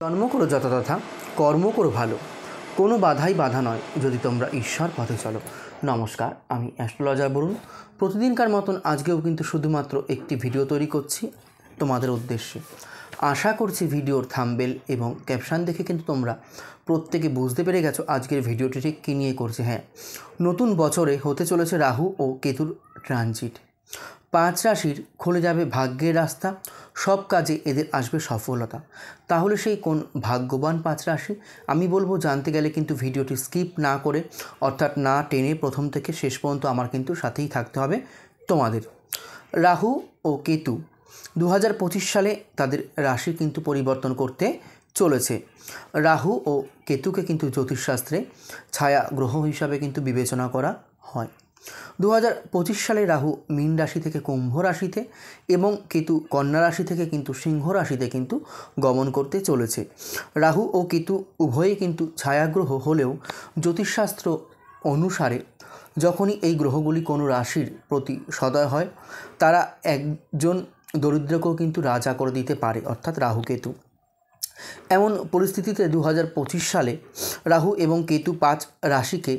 জন্ম করো যত তথা কর্ম করো ভালো, কোনো বাধাই বাধা নয় যদি তোমরা ঈশ্বর পথে চলো। নমস্কার, আমি অ্যাস্ট্রোলজার বরুণ। প্রতিদিনকার মতন আজকেও কিন্তু শুধুমাত্র একটি ভিডিও তৈরি করছি তোমাদের উদ্দেশ্যে। আশা করছি ভিডিওর থাম্বনেল এবং ক্যাপশন দেখে কিন্তু তোমরা প্রত্যেকে বুঝতে পেরে গেছো আজকের ভিডিওটি ঠিক কী নিয়ে করছে। হ্যাঁ, নতুন বছরে হতে চলেছে রাহু ও কেতুর ট্রানজিট। 5 রাশির খুলে যাবে ভাগ্যের রাস্তা, সব কাজে এদের আসবে সফলতা। তাহলে সেই কোন ভাগ্যবান 5 রাশি আমি বলবো জানতে গেলে কিন্তু ভিডিওটি স্কিপ না করে অর্থাৎ না টেনে প্রথম থেকে শেষ পর্যন্ত আমার কিন্তু সাথেই থাকতে হবে তোমাদের। রাহু ও কেতু 2025 সালে তাদের রাশি কিন্তু পরিবর্তন করতে চলেছে। রাহু ও কেতুকে কিন্তু জ্যোতিষশাস্ত্রে ছায়া গ্রহ হিসাবে কিন্তু বিবেচনা করা হয়। 2025 সালে রাহু মীন রাশি থেকে কুম্ভ রাশিতে এবং কেতু কন্যা রাশি থেকে কিন্তু সিংহ রাশিতে কিন্তু গমন করতে চলেছে। রাহু ও কেতু উভয়ে কিন্তু ছায়াগ্রহ হলেও জ্যোতিষশাস্ত্র অনুসারে যখনই এই গ্রহগুলি কোনো রাশির প্রতি সদয় হয় তারা একজন দরিদ্রকেও কিন্তু রাজা করে দিতে পারে, অর্থাৎ রাহু কেতু। এমন পরিস্থিতিতে 2025 সালে রাহু এবং কেতু 5 রাশিকে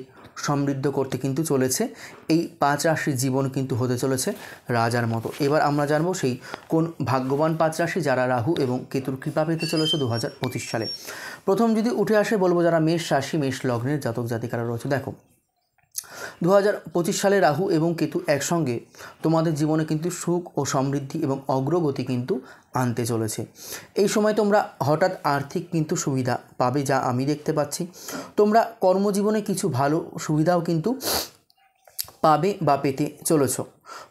সমৃদ্ধ করতে কিন্তু চলেছে। এই 5 রাশির জীবন কিন্তু হতে চলেছে রাজার মতো। এবার আমরা জানবো সেই কোন ভাগ্যবান 5 রাশি যারা রাহু এবং কেতুর কৃপা পেতে চলেছে 2025 সালে। প্রথম যদি উঠে আসে বলবো যারা মেষ রাশি মেষ লগ্নের জাতক জাতিকারা রয়েছে। দেখো, 2025 সালে রাহু এবং কেতু একসঙ্গে তোমাদের জীবনে কিন্তু সুখ ও সমৃদ্ধি এবং অগ্রগতি কিন্তু আনতে চলেছে। এই সময় তোমরা হঠাৎ আর্থিক কিন্তু সুবিধা পাবে, যা আমি দেখতে পাচ্ছি। তোমরা কর্মজীবনে কিছু ভালো সুবিধাও কিন্তু পাবে বা পেতে চলেছ।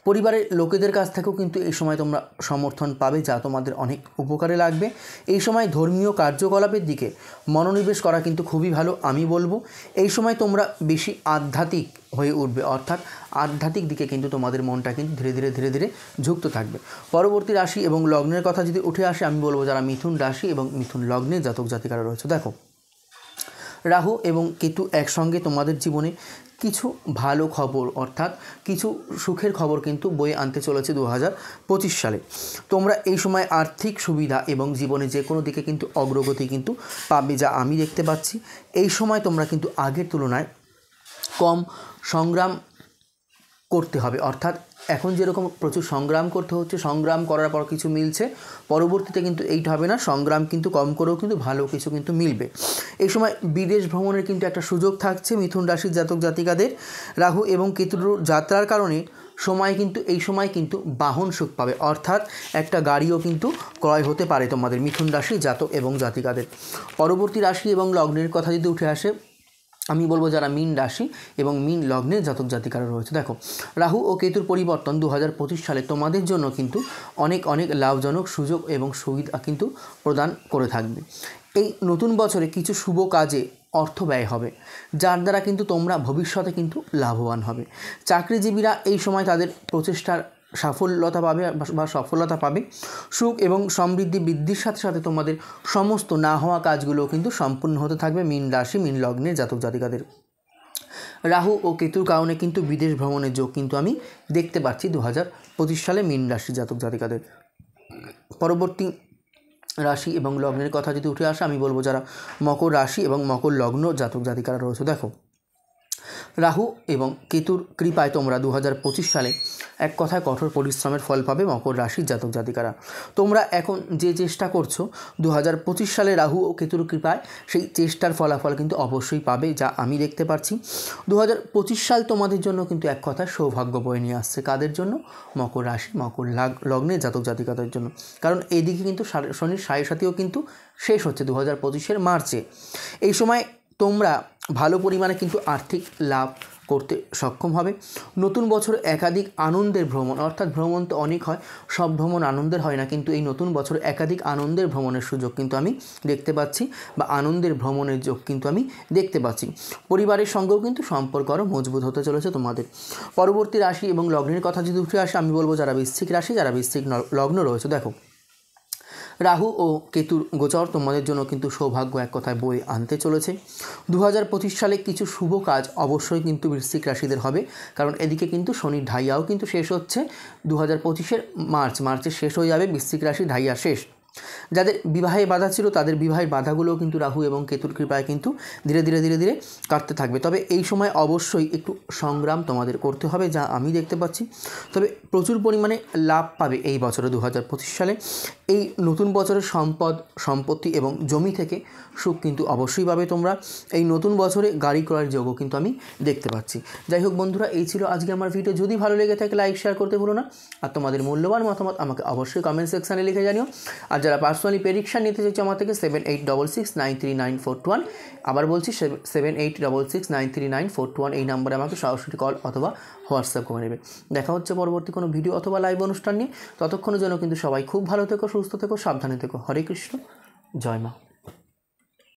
পরিবারের লোকেদের কাছ থেকেও কিন্তু এই সময় তোমরা সমর্থন পাবে, যা তোমাদের অনেক উপকারে লাগবে। এই সময় ধর্মীয় কার্যকলাপের দিকে মনোনিবেশ করা কিন্তু খুবই ভালো আমি বলবো। এই সময় তোমরা বেশি আধ্যাত্মিক হয়ে উঠবে, অর্থাৎ আধ্যাত্মিক দিকে কিন্তু তোমাদের মনটা কিন্তু ধীরে ধীরে ঝুঁকতে থাকবে। পরবর্তী রাশি এবং লগ্নের কথা যদি উঠে আসে আমি বলবো যারা মিথুন রাশি এবং মিথুন লগ্নের জাতক জাতিকারা রয়েছে। দেখো, রাহু এবং কেতু একসঙ্গে তোমাদের জীবনে কিছু ভালো খবর অর্থাৎ কিছু সুখের খবর কিন্তু বয়ে আনতে চলেছে 2025 সালে। তোমরা এই সময় আর্থিক সুবিধা এবং জীবনে যে কোনো দিকে কিন্তু অগ্রগতি কিন্তু পাবে, যা আমি দেখতে পাচ্ছি। এই সময় তোমরা কিন্তু আগের তুলনায় কম সংগ্রাম করতে হবে, অর্থাৎ এখন যেরকম প্রচুর সংগ্রাম করতে হচ্ছে, সংগ্রাম করার পর কিছু মিলছে, পরবর্তীতে কিন্তু এইটা হবে না, সংগ্রাম কিন্তু কম করেও কিন্তু ভালো কিছু কিন্তু মিলবে। এই সময় বিদেশ ভ্রমণের কিন্তু একটা সুযোগ থাকছে মিথুন রাশির জাতক জাতিকাদের। রাহু এবং কেতুর যাত্রার কারণে এই সময় কিন্তু বাহন সুখ পাবে, অর্থাৎ একটা গাড়িও কিন্তু ক্রয় হতে পারে তোমাদের মিথুন রাশির জাতক এবং জাতিকাদের। পরবর্তী রাশি এবং লগ্নের কথা যদি উঠে আসে আমি বলবো যারা মীন রাশি এবং মীন লগ্নের জাতক জাতিকারা রয়েছে। দেখো, রাহু ও কেতুর পরিবর্তন 2025 সালে তোমাদের জন্য কিন্তু অনেক লাভজনক সুযোগ এবং সুবিধা কিন্তু প্রদান করে থাকবে। এই নতুন বছরে কিছু শুভ কাজে অর্থ ব্যয় হবে, যার দ্বারা কিন্তু তোমরা ভবিষ্যতে কিন্তু লাভবান হবে। চাকরিজীবীরা এই সময় তাদের প্রচেষ্টার সফলতা পাবে। সুখ এবং সমৃদ্ধি বৃদ্ধির সাথে সাথে তোমাদের সমস্ত না হওয়া কাজগুলো কিন্তু সম্পূর্ণ হতে থাকবে মীন রাশি মীন লগ্নের জাতক জাতিকাদের। রাহু ও কেতুর কারণে কিন্তু বিদেশ ভ্রমণের যোগ কিন্তু আমি দেখতে পাচ্ছি 2025 সালে মীন রাশি জাতক জাতিকাদের। পরবর্তী রাশি এবং লগ্নের কথা যদি উঠে আসে আমি বলবো যারা মকর রাশি এবং মকর লগ্ন জাতক জাতিকারা রয়েছে। দেখো, রাহু এবং কেতুর কৃপায় তোমরা 2025 সালে এক কথায় কঠোর পরিশ্রমের ফল পাবে মকর রাশির জাতক জাতিকারা। তোমরা এখন যে চেষ্টা করছো 2025 সালে রাহু ও কেতুর কৃপায় সেই চেষ্টার ফলাফল কিন্তু অবশ্যই পাবে, যা আমি দেখতে পাচ্ছি। 2025 সাল তোমাদের জন্য কিন্তু এক কথায় সৌভাগ্য বয়ে নিয়ে আসছে। কাদের জন্য? মকর রাশি মকর লগ্নের জাতক জাতিকাদের জন্য। কারণ এদিকে কিন্তু শনির সাড়ে কিন্তু শেষ হচ্ছে 2025 মার্চে। এই সময় তোমরা ভালো পরিমাণে কিন্তু আর্থিক লাভ করতে সক্ষম হবে। নতুন বছর একাধিক আনন্দের ভ্রমণ, অর্থাৎ ভ্রমণ তো অনেক হয়, সব ভ্রমণ আনন্দের হয় না, কিন্তু এই নতুন বছর একাধিক আনন্দের ভ্রমণের সুযোগ কিন্তু আমি দেখতে পাচ্ছি বা আনন্দের ভ্রমণের যোগ কিন্তু আমি দেখতে পাচ্ছি। পরিবারের সঙ্গেও কিন্তু সম্পর্ক আরও মজবুত হতে চলেছে তোমাদের। পরবর্তী রাশি এবং লগ্নের কথা যদি উঠে আসে আমি বলবো যারা বৃশ্চিক রাশি যারা বৃশ্চিক লগ্ন রয়েছে। দেখো, রাহু ও কেতুর গোচর তোমাদের জন্য কিন্তু সৌভাগ্য এক কথায় বয়ে আনতে চলেছে। 2025 সালে কিছু শুভ কাজ অবশ্যই কিন্তু বৃশ্চিক রাশিদের হবে, কারণ এদিকে কিন্তু শনির ঢাইয়াও কিন্তু শেষ হচ্ছে 2025 মার্চে শেষ হয়ে যাবে বৃশ্চিক রাশির ঢাইয়া শেষ। যাদের বিবাহে বাধা ছিল তাদের বিবাহের বাধাগুলোও কিন্তু রাহু এবং কেতুর কৃপায় কিন্তু ধীরে ধীরে ধীরে ধীরে কাটতে থাকবে। তবে এই সময় অবশ্যই একটু সংগ্রাম তোমাদের করতে হবে, যা আমি দেখতে পাচ্ছি। তবে প্রচুর পরিমাণে লাভ পাবে এই বছরে 2025 সালে। এই নতুন বছরের সম্পত্তি এবং জমি থেকে সুখ কিন্তু অবশ্যই পাবে তোমরা। এই নতুন বছরে গাড়ি ক্রয়ের যোগও কিন্তু আমি দেখতে পাচ্ছি। যাই হোক বন্ধুরা, এই ছিল আজকে আমার ভিডিও। যদি ভালো লেগে থাকে লাইক শেয়ার করতে ভুলো না, আর তোমাদের মূল্যবান মতামত আমাকে অবশ্যই কমেন্ট সেকশানে লিখে জানিও। আর যারা পার্সোনালি প্রেডিকশান নিতে চাইছে আমার থেকে 7866939421, আবার বলছি 7866939421, এই নম্বরে আমাকে সরাসরি কল অথবা হোয়াটসঅ্যাপ করে নেবে। দেখা হচ্ছে পরবর্তী কোনো ভিডিও অথবা লাইভ অনুষ্ঠান নিয়ে। ততক্ষণের জন্য কিন্তু সবাই খুব ভালো থেকো, সুস্থ থেকো, সাবধানে থেকো। হরে কৃষ্ণ, জয় মা।